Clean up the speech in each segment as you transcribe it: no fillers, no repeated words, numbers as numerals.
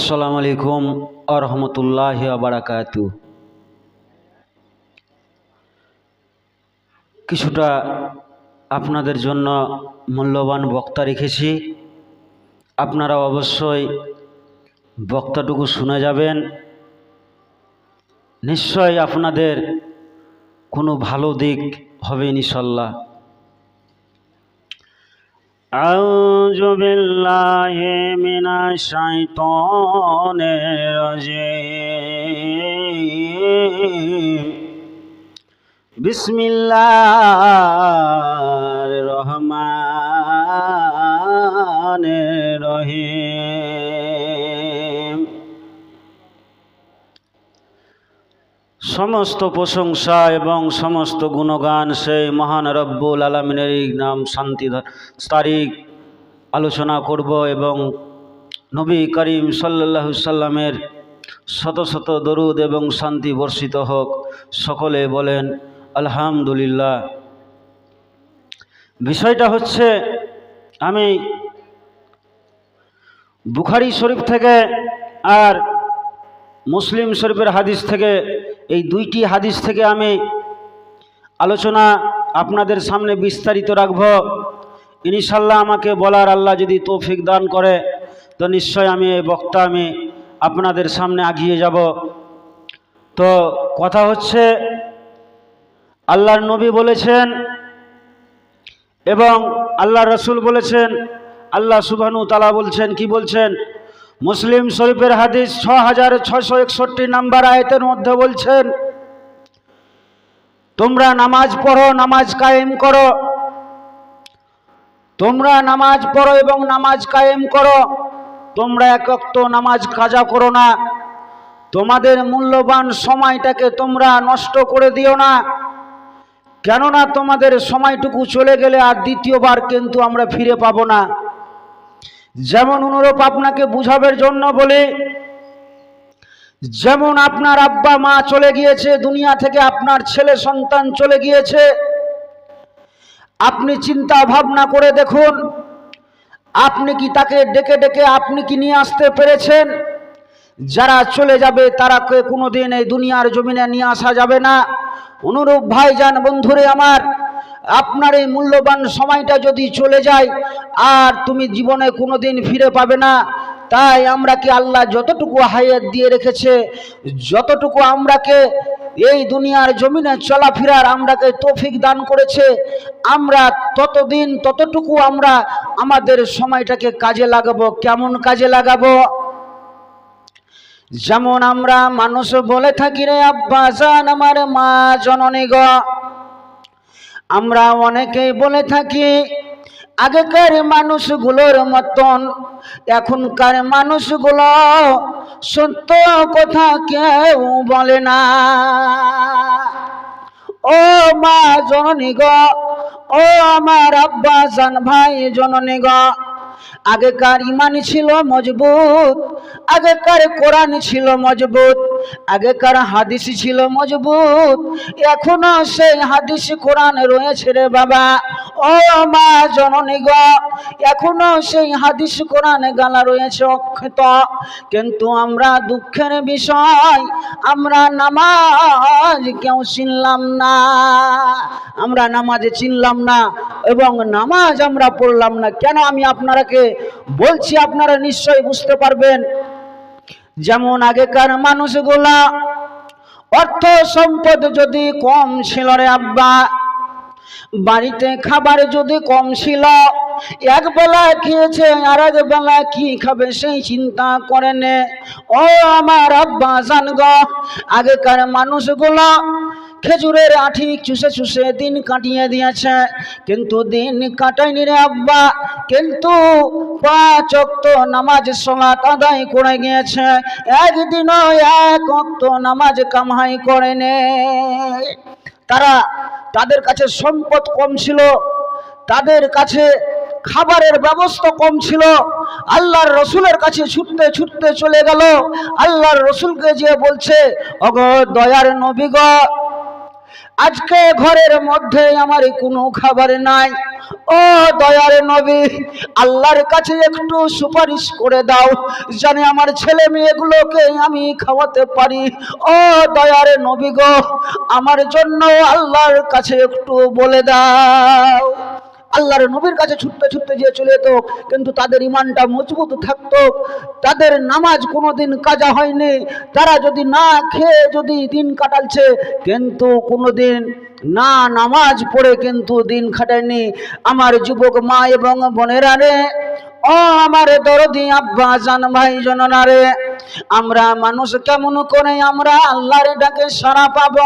আসসালামু আলাইকুম ওয়া রাহমাতুল্লাহি ওয়া বারাকাতুহু। কিছুটা আপনাদের জন্য মূল্যবান বক্তা রেখেছি, আপনারা অবশ্যই বক্তাটুকু শুনে যাবেন। নিশ্চয় আপনাদের কোনো ভালো দিক হবে ইনশাআল্লাহ। আউযু বিল্লাহি মিনাশ শাইতানির রাজিম। বিসমিল্লাহির রহমানির রহিম। সমস্ত প্রশংসা এবং সমস্ত গুণগান সেই মহান রব্বুল আলামিনের নাম শান্তি তারিখ আলোচনা করব এবং নবী করিম সাল্লাল্লাহু আলাইহি সাল্লামের শত শত দরুদ এবং শান্তি বর্ষিত হোক। সকলে বলেন আলহামদুলিল্লাহ। বিষয়টা হচ্ছে, আমি বুখারী শরীফ থেকে আর মুসলিম শরীফের হাদিস থেকে, এই দুইটি হাদিস থেকে আমি আলোচনা আপনাদের সামনে বিস্তারিত রাখব ইনশাআল্লাহ। আমাকে বলার আল্লাহ যদি তৌফিক দান করে তো নিশ্চয় আমি এই বক্তা আমি আপনাদের সামনে এগিয়ে যাব। তো কথা হচ্ছে, আল্লাহর নবী বলেছেন এবং আল্লাহর রাসূল বলেছেন, আল্লাহ সুবহানাহু ওয়া তাআলা বলছেন, কি বলছেন? মুসলিম শরীফের হাদিস 6661 নম্বর আয়াতের মধ্যে বলছেন, তোমরা নামাজ পড়ো, নামাজ কায়েম করো। তোমরা নামাজ পড়ো এবং নামাজ কায়েম করো। তোমরা এক ওয়াক্ত নামাজ কাজা করো না। তোমাদের মূল্যবান সময়টাকে তোমরা নষ্ট করে দিও না, কেননা তোমাদের সময়টুকু চলে গেলে আর দ্বিতীয়বার কিন্তু আমরা ফিরে পাবো না। যেমন অনুরূপ আপনাকে বুঝাবার জন্য বলি, যেমন আপনার আব্বা মা চলে গিয়েছে দুনিয়া থেকে, আপনার ছেলে সন্তান চলে গিয়েছে, আপনি চিন্তা ভাবনা করে দেখুন, আপনি কি তাকে ডেকে ডেকে আপনি কি নিয়ে আসতে পেরেছেন? যারা চলে যাবে তারাকে কোনোদিন এই দুনিয়ার জমিনে নিয়ে আসা যাবে না। অনুরূপ ভাইজান বন্ধুরে আমার, আপনার এই মূল্যবান সময়টা যদি চলে যায় আর তুমি জীবনে কোনোদিন ফিরে পাবে না। তাই আমরাকে আল্লাহ যতটুকু হায়াত দিয়ে রেখেছে, যতটুকু আমরাকে এই দুনিয়ার জমিনে চলাফেরার আমরাকে তৌফিক দান করেছে, আমরা ততটুকু আমরা আমাদের সময়টাকে কাজে লাগাবো। কেমন কাজে লাগাবো? যেমন আমরা মানুষ বলে থাকি, রে আব্বা জান আমার মা জননী গো। আমরা অনেকেই বলে থাকি আগেকার মানুষগুলোর মতন এখনকার মানুষগুলো সত্য কথা কেউ বলে না। ও মা জননী গো, ও আমার আব্বা জান ভাই জননী গো, আগেকার ইমান ছিল মজবুত, আগেকার কোরআন ছিল মজবুত, আগেকার হাদিস ছিল মজবুত। এখনো সেই হাদিস কোরআন রয়েছে রে বাবা। ও মা জননী গো, এখনো সেই হাদিস কোরআন গালা রয়েছে অক্ষত। কিন্তু আমরা দুঃখের বিষয়, আমরা নামাজ কেউ চিনলাম না। আমরা নামাজ চিনলাম না এবং নামাজ আমরা পড়লাম না। কেন আমি আপনারাকে বলছি, আপনারা নিশ্চয়ই বুঝতে পারবেন। যেমন আগেকার মানুষগুলা অর্থ সম্পদ যদি কম ছিল রে আব্বা, বাড়িতে খাবার যদি কম ছিল, এক বেলা খেয়েছে আর এক বেলা কি খাবে সেই চিন্তা করে নে। ও আমার আব্বা জান গো, আগেকার মানুষগুলো খেজুরের আঠি চুষে চুষে দিন কাটিয়ে দিয়েছে, কিন্তু দিন কাটায়নি রে আব্বা, কিন্তু 5 ওয়াক্ত নামাজ সালাত আদায় করে গিয়েছে, একদিনও 1 ওয়াক্ত নামাজ কামাই করে নে। তাদের কাছে সম্পদ কম ছিল, তাদের কাছে খাবারের ব্যবস্থা কম ছিল। আল্লাহর রসুলের কাছে ছুটতে ছুটতে চলে গেল, আল্লাহর রসুলকে যে বলছে, ওগো দয়ার নবী গো, আজকে ঘরের মধ্যে আমার কোনো খাবার নাই। ও দয়ার নবী, আল্লাহর কাছে একটু সুপারিশ করে দাও, জানি আমার ছেলে মেয়েগুলোকে আমি খাওয়াতে পারি। ও দয়ার নবী গো, আমার জন্য আল্লাহর কাছে একটু বলে দাও। আল্লাহর নবীর কাছে ছুটতে ছুটতে যে চলে যেত, কিন্তু তাদের ইমানটা মজবুত থাকতো, তাদের নামাজ কোনোদিন কাজা হয়নি, তারা যদি না খেয়ে যদি দিন কাটালছে, কিন্তু কোনোদিন না নামাজ পড়ে কিন্তু দিন কাটায়নি। আমার যুবক মা এবং বোনেরা রে, ও আমার দরদি আব্বা জান ভাই জননা রে, আমরা মানুষ কেমন করে আমরা আল্লাহর ডাকে সাড়া পাব?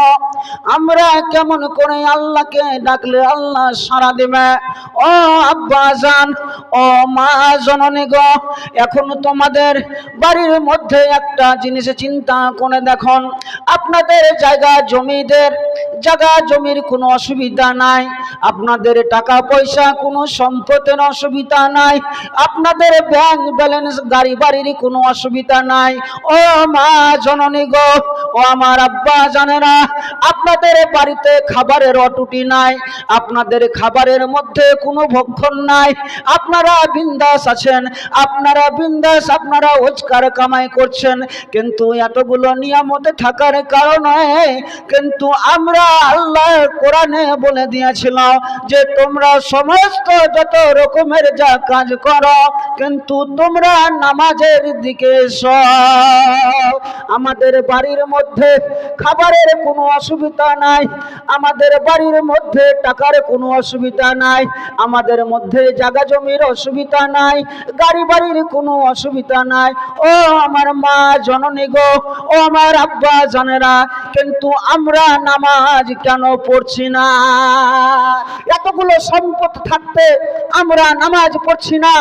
আমরা কেমন করে আল্লাহকে ডাকলে আল্লাহ সাড়া দেবে? ও আব্বা জান, ও মা জননী গো, এখন তোমাদের বাড়ির মধ্যে একটা জিনিস চিন্তা করে দেখুন, আপনাদের জায়গা জমির কোনো অসুবিধা নাই, আপনাদের টাকা পয়সা কোনো সম্পদের অসুবিধা নাই, আপনাদের ব্যাংক ব্যালেন্স গাড়ি বাড়ির কোনো অসুবিধা নাই। ও মা জননী গো, ও আমার আব্বা জানেরা, আপনাদের বাড়িতে খাবারের অটুটি নাই, আপনাদের খাবারের মধ্যে কোনো ভক্ষণ নাই, আপনারা বিন্দাস আছেন, আপনারা বিন্দাস, আপনারা রোজগার কামাই করছেন, কিন্তু এতগুলো নিয়ামতে থাকার কারণে কিন্তু আমরা আল্লাহ কোরআনে বলে দিয়েছিল যে তোমরা সমস্ত যত রকমের যা কাজ করো, কিন্তু তোমরা নামাজের দিকে এসো। আমাদের বাড়ির মধ্যে খাবারের কোনো অসুবিধা নাই, আমাদের বাড়ির মধ্যে টাকার কোনো অসুবিধা নাই, আমাদের মধ্যে জায়গা জমির অসুবিধা নাই, গাড়ি বাড়ির কোনো অসুবিধা নাই। ও আমার মা জননী গো, ও আমার আব্বা জানেরা, কিন্তু আমরা নামাজ কেন পড়ছি না? এতগুলো সম্পদ থাকতে আমরা নামাজ পড়ছি না,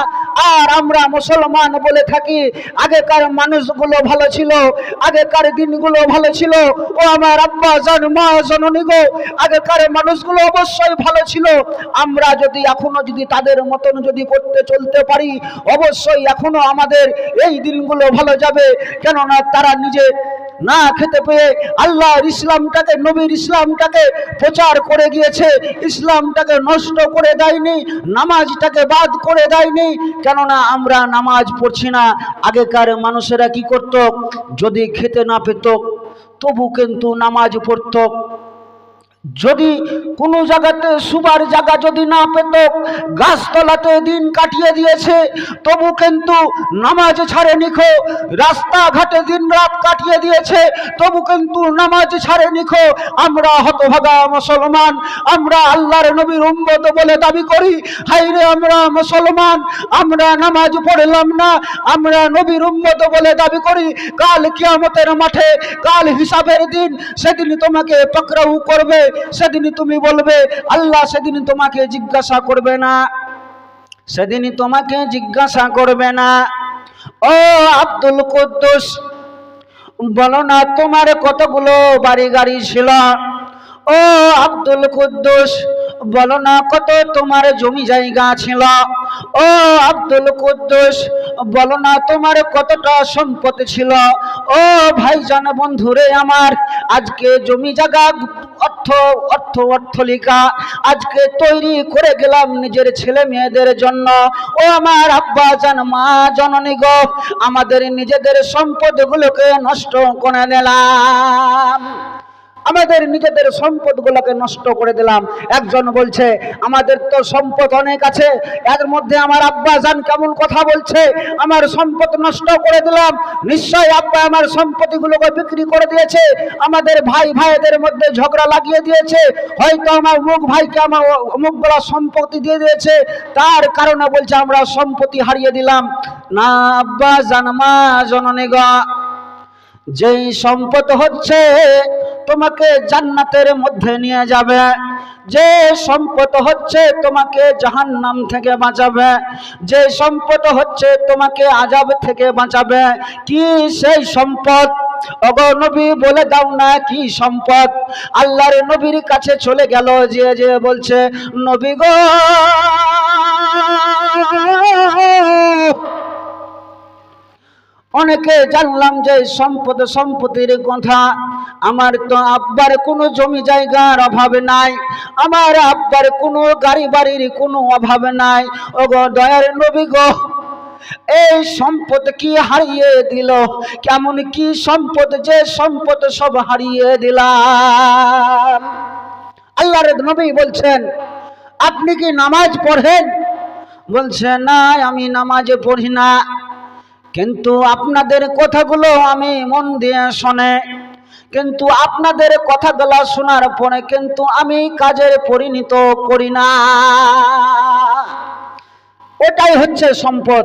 আর আমরা মুসলমান বলে থাকি। আগেকার মানুষগুলো ভালো ছিল, আগেকার দিনগুলো ভালো ছিল। ও আমার আব্বা জান মা জননী গো, আগেকার মানুষগুলো অবশ্যই ভালো ছিল। আমরা যদি এখনো যদি তাদের মতন যদি করতে চলতে পারি, অবশ্যই এখনো আমাদের এই দিনগুলো ভালো যাবে। কেননা তারা নিজে না খেতে পেয়ে আল্লাহর ইসলামটাকে, নবীর ইসলামটাকে প্রচার করে গিয়েছে, ইসলামটাকে নষ্ট করে দেয়নি, নামাজটাকে বাদ করে দেয়নি। কেননা আমরা নামাজ পড়ছি না। আগেকার মানুষেরা কি করত? যদি খেতে না পেত তবু কিন্তু নামাজ পড়ত। যদি কোনো জায়গাতে শুবার জায়গা যদি না পেত, গাছতলাতে দিন কাটিয়ে দিয়েছে, তবু কিন্তু নামাজ ছাড়েনি। রাস্তাঘাটে দিন রাত কাটিয়ে দিয়েছে, তবু কিন্তু নামাজ ছাড়েনি। আমরা হতভাগা মুসলমান, আমরা আল্লাহর নবীর উম্মত বলে দাবি করি, হায়রে আমরা মুসলমান, আমরা নামাজ পড়লাম না, আমরা নবীর উম্মত বলে দাবি করি। কাল কিয়ামতের মাঠে, কাল হিসাবের দিন, সেদিন তোমাকে পাকড়াও করবে, সেদিন তুমি বলবে আল্লাহ সেদিন তোমাকে জিজ্ঞাসা করবে না, সেদিন তোমাকে জিজ্ঞাসা করবে না। ও আব্দুল কুদ্দুস, বলো না তোমার কতগুলো বাড়ি গাড়ি ছিল? ও আব্দুল কুদ্দুস, বলো না কত তোমার জমি জায়গা ছিল? ও আব্দুল কুদ্দুস, বলো না তোমার কতটা সম্পত্তি ছিল? ও ভাইজান বন্ধুরে আমার, আজকে জমি জায়গা অর্থলিকা আজকে তৈরি করে গেলাম নিজের ছেলে মেয়েদের জন্য। ও আমার আব্বা জান মা জননী গো, আমাদের নিজেদের সম্পদগুলোকে নষ্ট করে দিলাম, আমাদের নিজেদের সম্পদগুলোকে নষ্ট করে দিলাম। একজন বলছে আমাদের তো সম্পদ অনেক আছে, এর মধ্যে আমার আব্বা জান কেমন কথা বলছে, আমার সম্পদ নষ্ট করে দিলাম। নিশ্চয় আব্বা আমার সম্পত্তিগুলোকে বিক্রি করে দিয়েছে, আমাদের ভাই ভাইদের মধ্যে ঝগড়া লাগিয়ে দিয়েছে, হয়তো আমার অমুক ভাইকে আমার অমুকগুলো সম্পত্তি দিয়ে দিয়েছে, তার কারণে বলছে আমরা সম্পত্তি হারিয়ে দিলাম। না আব্বা জান মা জননী গো, যেই সম্পদ হচ্ছে তোমাকে জান্নাতের মধ্যে নিয়ে যাবে, যে সম্পদ হচ্ছে তোমাকে জাহান্নাম থেকে বাঁচাবে, যে সম্পদ হচ্ছে তোমাকে আযাব থেকে বাঁচাবে, কি সেই সম্পদ? ওগো নবী বলে দাও না কি সম্পদ? আল্লাহর নবীর কাছে চলে গেল, যে বলছে নবী গো, ও অনেকে জানলাম যে সম্পত্তির কথা। আমার তো আব্বার কোনো জমি জায়গার অভাব নাই, আমার আব্বার কোনো গাড়ি বাড়ির কোনো অভাব নাই। ওগো দয়ার নবী গো, এই সম্পদ কি হারিয়ে দিল? কেমন কি সম্পদ, যে সম্পদ সব হারিয়ে দিলাম। আল্লাহর নবী বলছেন, আপনি কি নামাজ পড়েন? বলছে, না আমি নামাজ পড়ি না, কিন্তু আপনাদের কথাগুলো আমি মন দিয়ে শুনে, কিন্তু আপনাদের কথাগুলো শোনার পরে কিন্তু আমি কাজের পরিণত করি না। ওটাই হচ্ছে সম্পদ,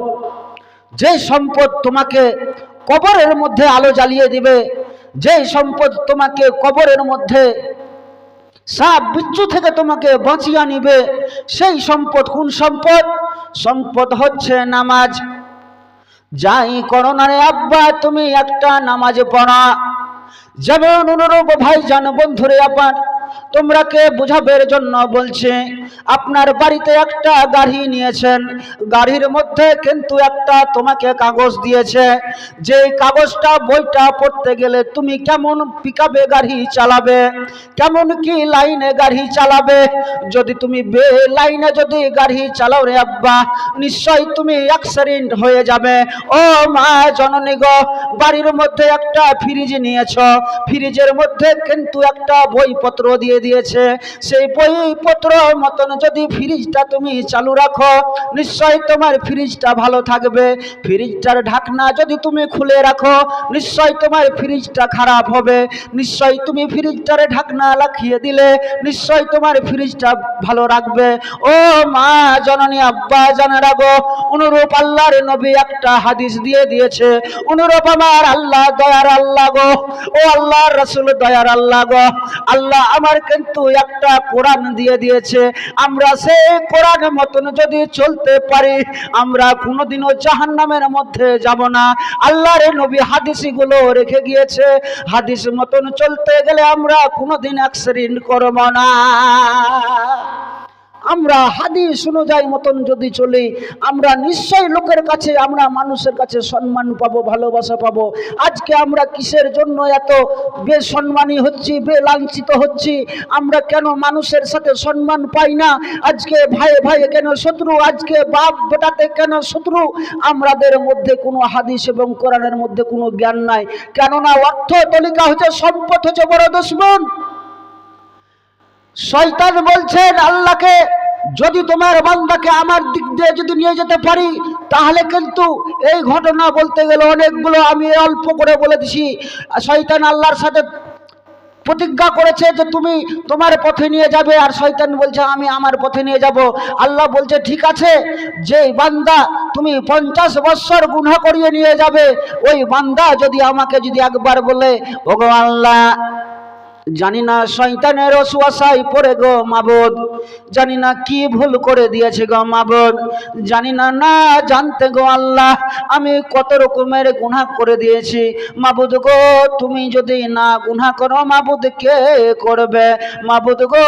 যে সম্পদ তোমাকে কবরের মধ্যে আলো জ্বালিয়ে দিবে, যে সম্পদ তোমাকে কবরের মধ্যে সাপ বিচ্ছু থেকে তোমাকে বাঁচিয়ে নিবে, সেই সম্পদ। কোন সম্পদ? সম্পদ হচ্ছে নামাজ। যাই করো না রে আব্বা, তুমি একটা নামাজ পড়া। যেমন অনুরূপ ভাইজান বন্ধুরে আপার, তোমরাকে বোঝাবার জন্য বলছে, আপনার বাড়িতে একটা গাড়ি নিয়েছেন, গাড়ির মধ্যে কিন্তু একটা তোমাকে কাগজ দিয়েছে, যে কাগজটা বইটা পড়তে গেলে তুমি কেমন পিকআপে গাড়ি চালাবে, কেমন কি লাইনে গাড়ি চালাবে। যদি তুমি বে লাইনে যদি গাড়ি চালাও রে আব্বা, নিশ্চয় তুমি অ্যাক্সিডেন্ট হয়ে যাবে। ও মা জননী গো, বাড়ির মধ্যে একটা ফ্রিজ নিয়েছ, ফ্রিজের মধ্যে কিন্তু একটা বইপত্র দিয়ে দিয়েছে, সেই বইপত্র মতন যদি ফ্রিজটা তুমি চালু রাখো, নিশ্চয় তোমার ফ্রিজটা ভালো থাকবে। ফ্রিজটার ঢাকনা যদি তুমি খুলে রাখো, নিশ্চয় তোমার ফ্রিজটা খারাপ হবে। নিশ্চয় তুমি ফ্রিজটার ঢাকনা লাগিয়ে দিলে, নিশ্চয় তোমার ফ্রিজটা ভালো রাখবে। ও মা জননী আব্বা জানারা গো, অনুরূপ আল্লাহর নবী একটা হাদিস দিয়ে দিয়েছে, অনুরূপ আমার আল্লাহ দয়ার আল্লাহ গো, ও আল্লাহর রাসূল দয়ার আল্লাহ গো, আল্লাহ আমার কিন্তু একটা কোরআন দিয়ে দিয়েছে। আমরা সেই কোরআন মতন যদি চলতে পারি, আমরা কোনোদিনও জাহান্নামের মধ্যে যাব না। আল্লাহর নবী হাদিসগুলো রেখে গিয়েছে, হাদিস মতন চলতে গেলে আমরা কোনোদিন অ্যাক্সিডেন্ট করব না। আমরা হাদিস অনুযায়ী মতন যদি চলি, আমরা নিশ্চয়ই লোকের কাছে, আমরা মানুষের কাছে সম্মান পাবো, ভালোবাসা পাবো। আজকে আমরা কিসের জন্য এত বেসম্মানী হচ্ছি, বেলাঞ্ছিত হচ্ছি? আমরা কেন মানুষের সাথে সম্মান পাই না? আজকে ভাই ভাই কেন শত্রু? আজকে বাপ বেটাতে কেন শত্রু? আমাদের মধ্যে কোনো হাদিস এবং কোরআনের মধ্যে কোনো জ্ঞান নাই। কেননা অর্থ তালিকা হচ্ছে, সম্পদ হচ্ছে বড় দুশমন। শয়তান বলছেন আল্লাহকে, যদি তোমার বান্দাকে আমার দিক দিয়ে যদি নিয়ে যেতে পারি, তাহলে কিন্তু এই ঘটনা বলতে গেলে অনেকগুলো, আমি অল্প করে বলে দিছি। শয়তান আল্লাহর সাথে প্রতিজ্ঞা করেছে যে তুমি তোমার পথে নিয়ে যাবে, আর শয়তান বলছে আমি আমার পথে নিয়ে যাব। আল্লাহ বলছে ঠিক আছে, যে বান্দা তুমি 50 বছর গুনাহ করিয়ে নিয়ে যাবে, ওই বান্দা যদি আমাকে যদি একবার বলে, ওগো আল্লাহ, জানি না শয়তানের ওয়াসওয়াসায় পড়ে গো মাবুদ, জানি না কি ভুল করে দিয়েছে গো মাবুদ, জানি না না জানতে গো আল্লাহ আমি কত রকমের গুনাহ করে দিয়েছি। মাবুদ গো, তুমি যদি না গুনাহ করো মাবুদ কে করবে? মাবুদ গো,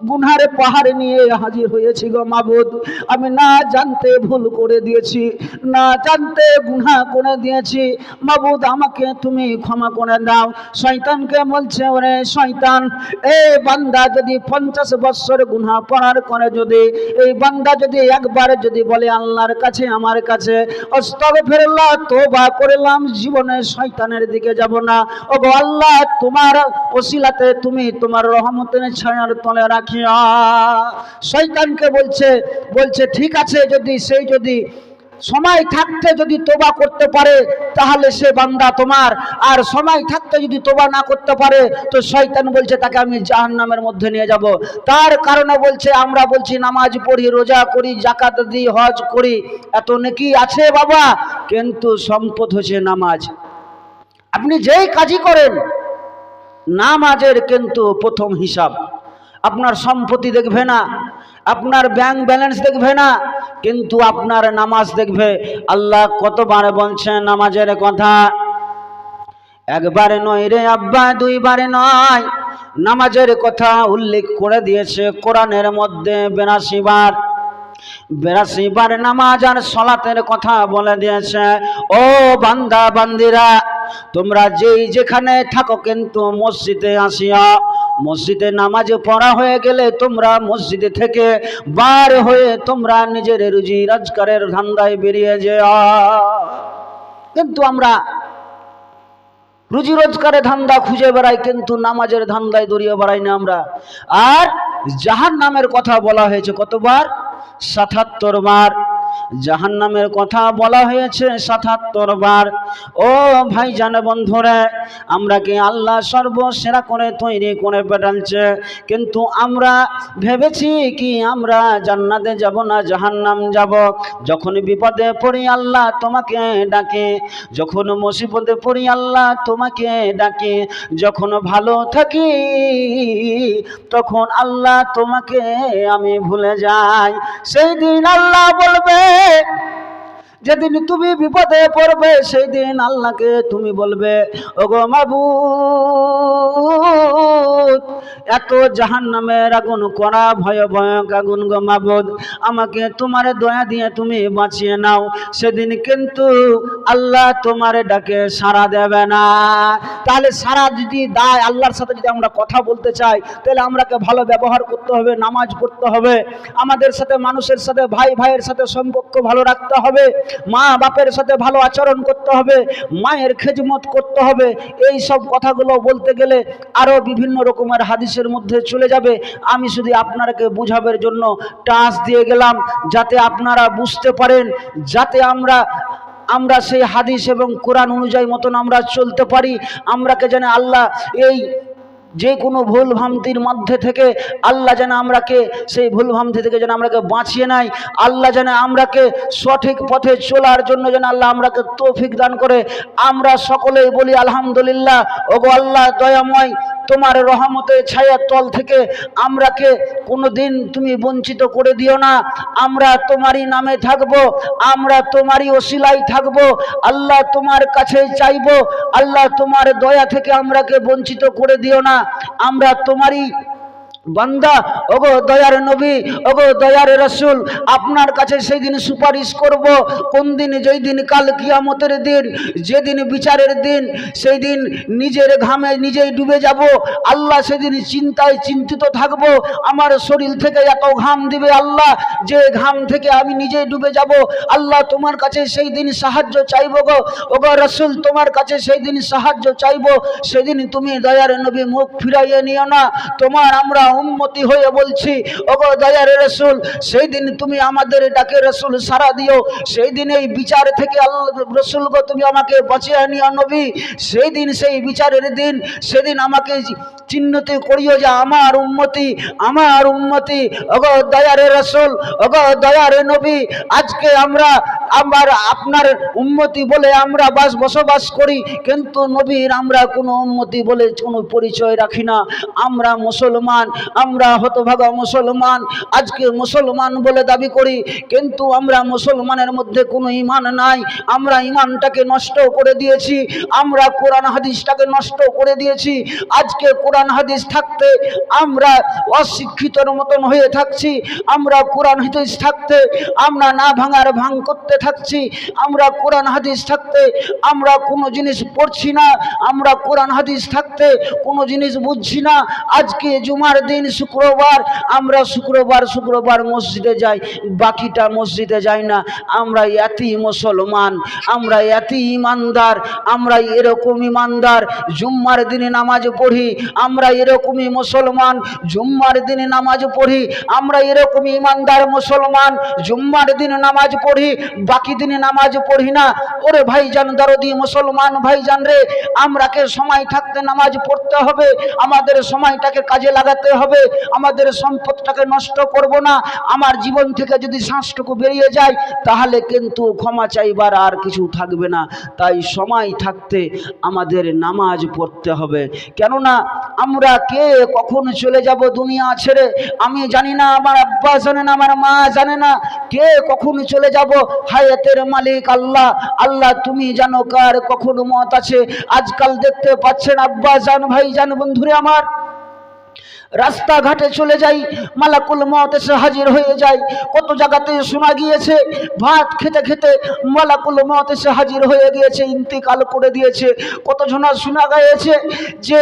গুনহার পাহাড় নিয়ে হাজির হয়েছি গো মাবুদ, আমি না জানতে ভুল করে দিয়েছি, না জানতে গুনাহ করে দিয়েছি। মাবুদ আমাকে তুমি ক্ষমা করে দাও। শয়তানকে বলছে, ওরে শয়তান, এই বান্দা যদি 50 বছর গুনাহ করার করে, যদি এই বান্দা যদি একবার যদি বলে আল্লাহর কাছে, আমার কাছে আস্তাগফিরুল্লাহ, তওবা করলাম, জীবনে শয়তানের দিকে যাব না, ওগো আল্লাহ তোমার ওসিলাতে তুমি তোমার রহমতের ছায়ার তলে রাখিয়া। শয়তানকে বলছে ঠিক আছে, যদি সেই যদি সময় থাকতে যদি তোবা করতে পারে তাহলে সে বান্দা তোমার, আর সময় থাকতে যদি তোবা না করতে পারে তো শয়তান বলছে তাকে আমি জাহান্নামের মধ্যে নিয়ে যাব। তার কারণে বলছে, আমরা বলছি নামাজ পড়ি, রোজা করি, যাকাত দিই, হজ করি, এত নেকি আছে বাবা, কিন্তু সম্পদ হচ্ছে নামাজ। আপনি যেই কাজই করেন, নামাজের কিন্তু প্রথম হিসাব। আপনার সম্পত্তি দেখবে না, আপনার ব্যাংক ব্যালেন্স দেখবে না, কিন্তু আপনার নামাজ দেখবে। আল্লাহ কতবার বলছেন নামাজের কথা, একবারে নয় রে আব্বা, দুইবারে নয়, নামাজের কথা উল্লেখ করে দিয়েছে কোরআনের মধ্যে 82 বার। 82 বার নামাজ আর সালাতের কথা বলে দিয়েছে। ও বান্দা বান্দিরা, তোমরা যেই যেখানে থাকো কিন্তু মসজিদে আসিয়া, মসজিদে নামাজ পড়া হয়ে গেলে তোমরা মসজিদে থেকে বার হয়ে তোমরা নিজের রুজি রোজগারের ধান্দায় বেরিয়ে যাও। কিন্তু আমরা রুজি রোজগারের ধান্দা খুঁজে বেড়াই, কিন্তু নামাজের ধান্দায় দৌড়িয়ে বেড়াই না আমরা। আর জাহান্নামের কথা বলা হয়েছে কতবার? 77 বার। জাহান্নামের কথা বলা হয়েছে 77 বার। ও ভাইজান বন্ধুরা, আমরা কি আল্লাহ সর্বসেরা করে তৈরি করে পাঠালছে, কিন্তু আমরা ভেবেছি কি আমরা জান্নাতে যাব না জাহান্নাম যাব। যখন বিপদে পড়ি আল্লাহ তোমাকে ডাকে, যখন মুসিবতে পড়ি আল্লাহ তোমাকে ডাকে, যখন ভালো থাকি তখন আল্লাহ তোমাকে আমি ভুলে যাই। সেই দিন আল্লাহ বলবে, যেদিন তুমি বিপদে পড়বে সেই দিন আল্লাহকে তুমি বলবে, ওগো মাবুদ, এত জাহান্নামের আগুন করা ভয়াবহ আগুন গো মাবুদ, আমাকে তোমার দয়া দিয়ে তুমি বাঁচিয়ে নাও। সেদিন কিন্তু আল্লাহ তোমার ডাকে সাড়া দেবে না। তাহলে সাড়া যদি দেয়, আল্লাহর সাথে যদি আমরা কথা বলতে চাই, তাহলে আমরাকে ভালো ব্যবহার করতে হবে, নামাজ পড়তে হবে, আমাদের সাথে মানুষের সাথে ভাই ভাইয়ের সাথে সম্পর্ক ভালো রাখতে হবে, মা বাপের সাথে ভালো আচরণ করতে হবে, মায়ের খেদমত করতে হবে। এই সব কথাগুলো বলতে গেলে আরো বিভিন্ন রকমের হাদিসের মধ্যে চলে যাবে। আমি শুধু আপনাকে বুঝাবার জন্য টাচ দিয়ে গেলাম, যাতে আপনারা বুঝতে পারেন, যাতে আমরা সেই হাদিস এবং কোরআন অনুযায়ী মতন আমরা চলতে পারি। আমরাকে যেন আল্লাহ এই যে কোনো ভুল ভ্রান্তির মধ্যে থেকে আল্লাহ যেন আমরাকে সেই ভুল ভ্রান্তি থেকে যেন আমরাকে বাঁচিয়ে নেয়। আল্লাহ যেন আমরাকে সঠিক পথে চলার জন্য যেন আল্লাহ আমরাকে তৌফিক দান করে। আমরা সকলেই বলি আলহামদুলিল্লাহ। ওগো আল্লাহ দয়াময়, তোমার রহমতের ছায়ার তল থেকে আমরাকে কোনোদিন তুমি বঞ্চিত করে দিও না। আমরা তোমারই নামে থাকবো, আমরা তোমারই ওসিলাই থাকবো। আল্লাহ তোমার কাছে চাইবো, আল্লাহ তোমার দয়া থেকে আমরাকে বঞ্চিত করে দিও না। আমরা তোমারই বান্দা, ওগো দয়ার নবী, ওগো দয়ার রাসূল, আপনার কাছে সেই দিন সুপারিশ করব। কোন দিন? যেই দিন কাল কিয়ামতের দিন, যেদিন বিচারের দিন, সেই দিন নিজের ঘামে নিজেই ডুবে যাব। আল্লাহ সেদিন চিন্তায় চিন্তিত থাকব। আমার শরীর থেকে এত ঘাম দিবে আল্লাহ, যে ঘাম থেকে আমি নিজেই ডুবে যাব। আল্লাহ তোমার কাছে সেই দিন সাহায্য চাইব গো। ওগো রাসূল, তোমার কাছে সেই দিন সাহায্য চাইব। সেদিন তুমি দয়ার নবী মুখ ফিরাইয়ে নিও না। তোমার আমরা উম্মতি হয়ে বলছি, ওগো দয়ার রাসূল, সেই দিন তুমি আমাদের ডাকে রাসূল সাড়া দিও। সেই দিন এই বিচার থেকে আল্লাহ রাসূল গো তুমি আমাকে বাঁচিয়ে নিও নবী। সেই দিন, সেই বিচারের দিন, সেদিন আমাকে চিহ্নিত করিও যে আমার উম্মতি, আমার উম্মতি। ওগো দয়ার রাসূল, ওগো দয়ার নবী, আজকে আমরা আপনার উম্মতি বলে আমরা বসবাস করি, কিন্তু নবীর আমরা কোনো উম্মতি বলে কোনো পরিচয় রাখি না। আমরা মুসলমান, আমরা হতভাগা মুসলমান। আজকে মুসলমান বলে দাবি করি, কিন্তু আমরা মুসলমানের মধ্যে কোনো ঈমান নাই। আমরা ঈমানটাকে নষ্ট করে দিয়েছি, আমরা কোরআন হাদিসটাকে নষ্ট করে দিয়েছি। আজকে কোরআন হাদিস থাকতে আমরা অশিক্ষিতর মতন হয়ে থাকছি। আমরা কোরআন হাদিস থাকতে আমরা না ভাঙার ভাঙ করতে থাকছি। আমরা কোরআন হাদিস থাকতে আমরা কোনো জিনিস পড়ছি না। আমরা কোরআন হাদিস থাকতে কোনো জিনিস বুঝছি না। আজকে জুমার দিন শুক্রবার, আমরা শুক্রবার মসজিদে যাই, বাকিটা মসজিদে যাই না। আমরা এতই মুসলমান, আমরা এতই ইমানদার, আমরা এরকম ইমানদার। জুম্মার দিনে নামাজ পড়ি, আমরা এরকমই মুসলমান। জুম্মার দিনে নামাজ পড়ি, আমরা এরকমই ইমানদার মুসলমান। জুম্মার দিনে নামাজ পড়ি, বাকি দিনে নামাজ পড়ি না। ওরে ভাইজান দরদি মুসলমান ভাইজান রে, আমরাকে সময় থাকতে নামাজ পড়তে হবে, আমাদের সময়টাকে কাজে লাগাতে হবে, আমাদের সম্পদটাকে নষ্ট করব না। আমার জীবন থেকে যদি শ্বাসটুকু বেরিয়ে যায়, তাহলে কিন্তু ক্ষমা চাইবার আর কিছু থাকবে না। তাই সময় থাকতে আমাদের নামাজ পড়তে হবে। কেননা আমরা কে কখন চলে যাব দুনিয়া ছেড়ে আমি জানি না, আমার আব্বা জানে না, আমার মা জানে না, কে কখন চলে যাব। হায়াতের মালিক আল্লাহ, আল্লাহ তুমি জানো কার কখন মত আছে। আজকাল দেখতে পাচ্ছেন আব্বা জান, ভাই জান, বন্ধুরে আমার, রাস্তাঘাটে চলে যাই, মালাকুল মউত এসে হাজির হয়ে যায়। কত জায়গাতে শোনা গিয়েছে ভাত খেতে খেতে মালাকুল মউত এসে হাজির হয়ে গিয়েছে, ইন্তেকাল করে দিয়েছে। কত জনা শোনা গিয়েছে যে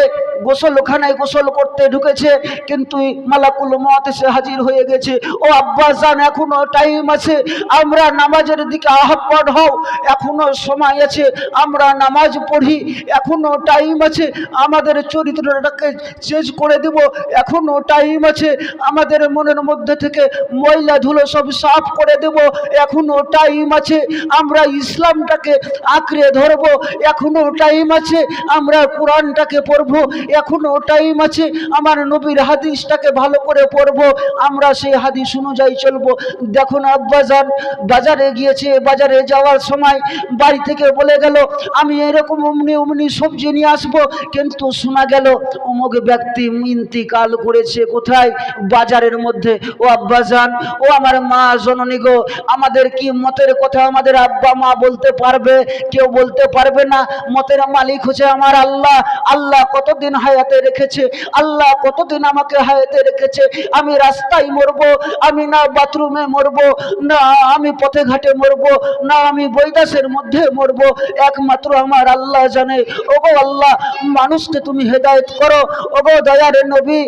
গোসলখানায় গোসল করতে ঢুকেছে, কিন্তু মালাকুল মউত এসে হাজির হয়ে গেছে। ও আব্বাজান, এখনো টাইম আছে, আমরা নামাজের দিকে আহ্বান হও, এখনো সময় আছে, আমরা নামাজ পড়ি, এখনো টাইম আছে, আমাদের চরিত্রটাকে চেঞ্জ করে দেব, এখনো টাইম আছে, আমাদের মনের মধ্যে থেকে ময়লা ধুলো সব সাফ করে দেব, এখনো টাইম আছে, আমরা ইসলামটাকে আঁকড়ে ধরব, এখনো টাইম আছে, আমরা কোরআনটাকে পড়ব, এখনো টাইম আছে, আমার নবীর হাদিসটাকে ভালো করে পড়ব, আমরা সেই হাদিস অনুযায়ী চলবো। দেখুন আব্বাজান বাজারে গিয়েছে, বাজারে যাওয়ার সময় বাড়ি থেকে বলে গেল আমি এরকম অমনি অমনি সবজি নিয়ে আসবো, কিন্তু শোনা গেল অমুক ব্যক্তি ইন্তিকাল করেছে। কোথায়? বাজারের মধ্যে। ও আব্বাজান, ও আমার মা জননী গো, আমাদের কি মতের কথা আমাদের আব্বা মা বলতে পারবে? কেউ বলতে পারবে না। মতের মালিক হচ্ছে আমার আল্লাহ। আল্লাহ কতদিন হায়াতে রেখেছে, আল্লাহ কতদিন আমাকে হায়াতে রেখেছে। আমি রাস্তায় মরবো, আমি না বাথরুমে মরবো, না আমি পথে ঘাটে মরবো, না আমি বৈদাসের মধ্যে মরবো, একমাত্র আমার আল্লাহ জানে। ওগো আল্লাহ, মানুষকে তুমি হেদায়েত করো। ওগো দয়ার নবী,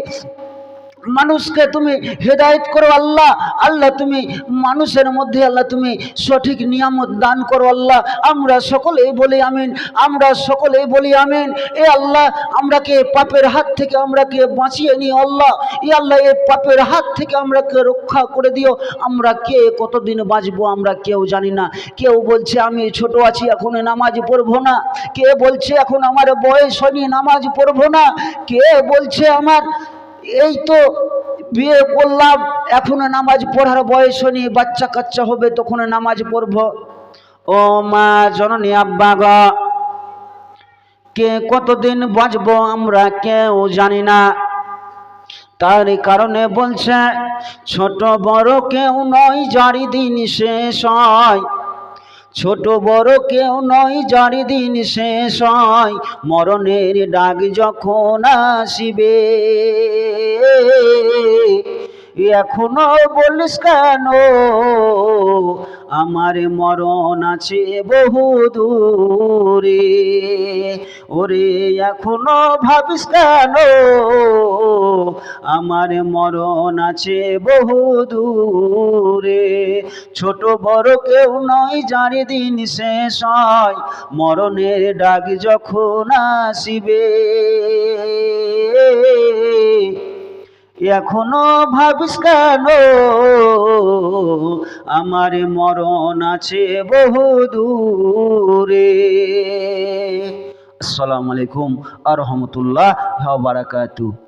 মানুষকে তুমি হেদায়েত করো আল্লাহ। আল্লাহ তুমি মানুষের মধ্যে আল্লাহ তুমি সঠিক নিয়ামত দান করো আল্লাহ। আমরা সকলেই বলি আমিন, আমরা সকলেই বলি আমিন। এ আল্লাহ, আমরাকে পাপের হাত থেকে আমরাকে বাঁচিয়ে নিও আল্লাহ। এ আল্লাহ, এই পাপের হাত থেকে আমরাকে রক্ষা করে দিও। আমরা কে কতদিন বাঁচবো আমরা কেউ জানি না। কেউ বলছে আমি ছোট আছি, এখন নামাজ পড়বো না। কে বলছে এখন আমার বয়স হয়নি, নামাজ পড়বো না। কে বলছে আমার এই তো বিয়ে করলাম, এখনো নামাজ পড়ার বয়স হয়নি, বাচ্চা কাচ্চা হবে তখন নামাজ পড়ব। ও মা জননী আব্বা গো, কে কতদিন বাঁচবো আমরা কেউ জানি না। তার কারণে বলছে ছোট বড় কেউ নয় যারি দিন শেষ হয়, ছোট বড় কেউ নয় যার দিন শেষ হয়, মরণের ডাক যখন আসিবে। এখনো বলিস কেন আমার মরণ আছে বহু দূরে? ওরে এখনো ভাবিস কেন আমার মরণ আছে বহু দূরে? ছোট বড় কেউ নয় যার দিন শেষ হয়, মরণের ডাক যখন আসিবে। এখনো ভাবিস কেন আমার মরণ আছে বহু দূরে? আসসালামু আলাইকুম ওয়া রাহমাতুল্লাহি ওয়া বারাকাতুহু।